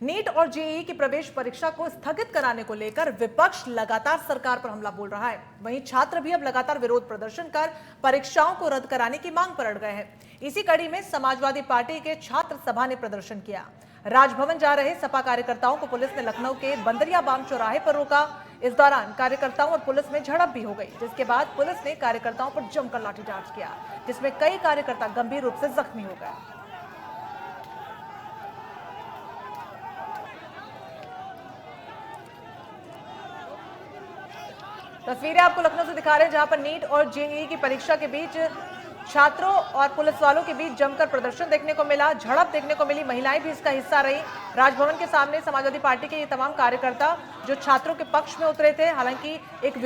NEET और JEE की प्रवेश परीक्षा को स्थगित कराने को लेकर विपक्ष लगातार सरकार पर हमला बोल रहा है। वहीं छात्र भी अब लगातार विरोध प्रदर्शन कर परीक्षाओं को रद्द कराने की मांग पर अड़ गए हैं। इसी कड़ी में समाजवादी पार्टी के छात्र सभा ने प्रदर्शन किया। राजभवन जा रहे सपा कार्यकर्ताओं को पुलिस ने लखनऊ के बंदरिया बाम चौराहे पर रोका। इस दौरान कार्यकर्ताओं और पुलिस में झड़प भी हो गई, जिसके बाद पुलिस ने कार्यकर्ताओं पर जमकर लाठीचार्ज किया, जिसमें कई कार्यकर्ता गंभीर रूप से जख्मी हो गए। तस्वीरें आपको लखनऊ से दिखा रहे हैं, जहां पर नीट और जेईई की परीक्षा के बीच छात्रों और पुलिस वालों के बीच जमकर प्रदर्शन देखने को मिला, झड़प देखने को मिली। महिलाएं भी इसका हिस्सा रही। राजभवन के सामने समाजवादी पार्टी के ये तमाम कार्यकर्ता जो छात्रों के पक्ष में उतरे थे। हालांकि एक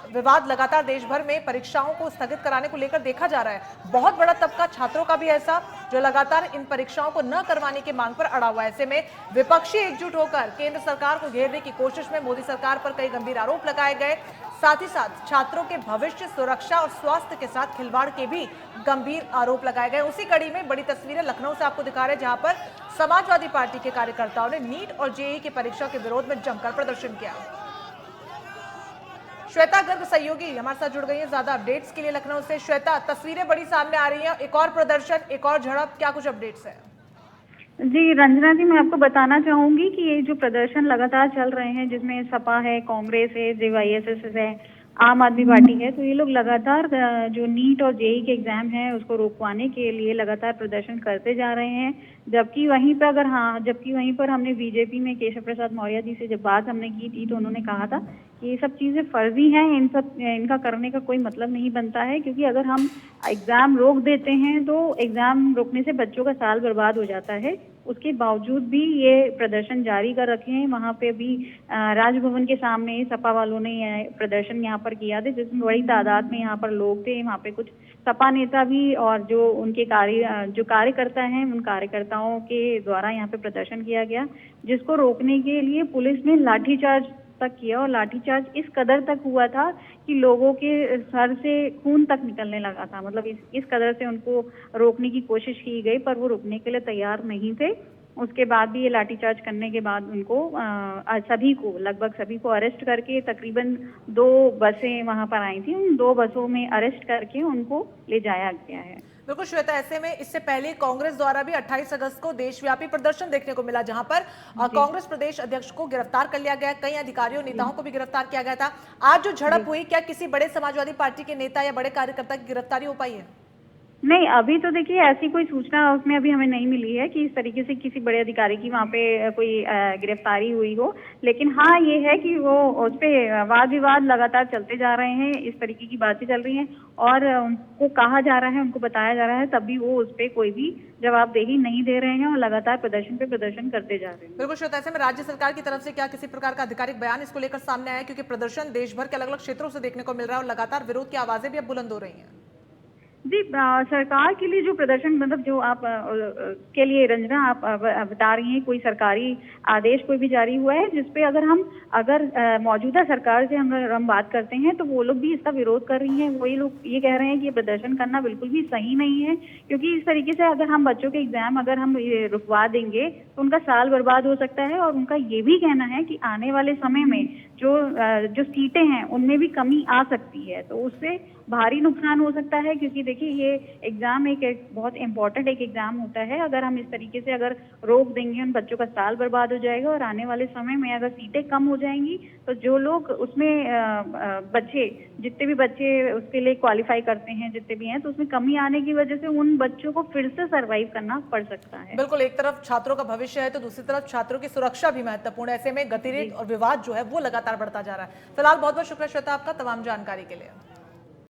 विवाद लगातार देश भर में परीक्षाओं को स्थगित कराने को लेकर देखा जा रहा है। बहुत बड़ा तबका छात्रों का भी ऐसा जो लगातार इन परीक्षाओं को न करवाने की मांग पर अड़ा हुआ है। ऐसे में विपक्षी एकजुट होकर केंद्र सरकार को घेरने की कोशिश में मोदी सरकार पर कई गंभीर आरोप लगाए गए। साथ ही साथ छात्रों के भविष्य, सुरक्षा और स्वास्थ्य के साथ खिलवाड़ के भी गंभीर आरोप लगाए गए। उसी कड़ी में बड़ी तस्वीरें लखनऊ से आपको दिखा रहे हैं, जहां पर समाजवादी पार्टी के कार्यकर्ताओं ने नीट और जेईई की परीक्षा के विरोध में जमकर प्रदर्शन किया। श्वेता गर्ग सहयोगी हमारे साथ जुड़ गई है ज्यादा अपडेट्स के लिए लखनऊ से। श्वेता, तस्वीरें बड़ी सामने आ रही हैं, एक और प्रदर्शन, एक और झड़प, क्या कुछ अपडेट्स है? जी रंजना जी, मैं आपको बताना चाहूंगी कि ये जो प्रदर्शन लगातार चल रहे हैं, जिसमें सपा है, कांग्रेस है, जेवाईएस है, आम आदमी पार्टी है, तो ये लोग लगातार जो नीट और जेईई के एग्जाम है उसको रोकवाने के लिए लगातार प्रदर्शन करते जा रहे हैं। जबकि वहीं पर हमने बीजेपी में केशव प्रसाद मौर्य जी से जब बात हमने की थी, तो उन्होंने कहा था कि ये सब चीजें फर्जी हैं, इनका करने का कोई मतलब नहीं बनता है, क्योंकि अगर हम एग्जाम रोक देते हैं तो एग्जाम रोकने से बच्चों का साल बर्बाद हो जाता है। उसके बावजूद भी ये प्रदर्शन जारी कर रखे हैं। वहां पे भी राजभवन के सामने सपा वालों ने प्रदर्शन यहाँ पर किया था, जिसमें बड़ी तादाद में यहाँ पर लोग थे। वहाँ पे कुछ सपा नेता भी और जो उनके कार्यकर्ता हैं, उन कार्यकर्ताओं के द्वारा यहाँ पे प्रदर्शन किया गया, जिसको रोकने के लिए पुलिस ने लाठीचार्ज तक किया। और लाठीचार्ज इस कदर तक हुआ था कि लोगों के सर से खून तक निकलने लगा था। मतलब इस कदर से उनको रोकने की कोशिश की गई, पर वो रुकने के लिए तैयार नहीं थे। उसके बाद भी ये लाठीचार्ज करने के बाद उनको लगभग सभी को अरेस्ट करके, तकरीबन 2 बसें वहां पर आई थी, उन 2 बसों में अरेस्ट करके उनको ले जाया गया है। बिल्कुल श्वेता, ऐसे में इससे पहले कांग्रेस द्वारा भी 28 अगस्त को देशव्यापी प्रदर्शन देखने को मिला, जहां पर कांग्रेस प्रदेश अध्यक्ष को गिरफ्तार कर लिया गया, कई अधिकारियों नेताओं को भी गिरफ्तार किया गया था। आज जो झड़प हुई, क्या किसी बड़े समाजवादी पार्टी के नेता या बड़े कार्यकर्ता की गिरफ्तारी हो पाई है? नहीं, अभी तो देखिए ऐसी कोई सूचना उसमें अभी हमें नहीं मिली है कि इस तरीके से किसी बड़े अधिकारी की वहाँ पे कोई गिरफ्तारी हुई हो। लेकिन हाँ, ये है कि वो उस पे वाद विवाद लगातार चलते जा रहे हैं, इस तरीके की बातें चल रही हैं और उनको कहा जा रहा है, उनको बताया जा रहा है, तब भी वो उस पे कोई भी जवाबदेही नहीं दे रहे हैं और लगातार प्रदर्शन पे प्रदर्शन करते जा रहे हैं। बिल्कुल श्वेता, ऐसे में राज्य सरकार की तरफ से क्या किसी प्रकार का आधिकारिक बयान इसको लेकर सामने आया? क्योंकि प्रदर्शन देश भर के अलग अलग क्षेत्रों से देखने को मिल रहा है और लगातार विरोध की आवाजें भी अब बुलंद हो रही हैं। जी, सरकार के लिए जो प्रदर्शन, मतलब जो आप के लिए रंजना आप बता रही हैं, कोई सरकारी आदेश कोई भी जारी हुआ है जिसपे अगर मौजूदा सरकार से हम बात करते हैं तो वो लोग भी इसका विरोध कर रही हैं। वही लोग ये कह रहे हैं कि ये प्रदर्शन करना बिल्कुल भी सही नहीं है, क्योंकि इस तरीके से अगर हम बच्चों के एग्जाम अगर हम रुकवा देंगे तो उनका साल बर्बाद हो सकता है। और उनका ये भी कहना है कि आने वाले समय में जो सीटें हैं उनमें भी कमी आ सकती है, तो उससे भारी नुकसान हो सकता है। क्योंकि देखिए, ये एग्जाम एक बहुत इम्पोर्टेंट एग्जाम होता है। अगर हम इस तरीके से अगर रोक देंगे, उन बच्चों का साल बर्बाद हो जाएगा और आने वाले समय में अगर सीटें कम हो जाएंगी तो जो लोग उसमें जितने भी बच्चे उसके लिए क्वालिफाई करते हैं, जितने भी हैं, तो उसमें कमी आने की वजह से उन बच्चों को फिर से सर्वाइव करना पड़ सकता है। बिल्कुल, एक तरफ छात्रों का भविष्य है तो दूसरी तरफ छात्रों की सुरक्षा भी महत्वपूर्ण है। ऐसे में गतिरोध और विवाद जो है वो लगातार बढ़ता जा रहा है। फिलहाल बहुत बहुत शुक्रिया श्वेता आपका तमाम जानकारी के लिए।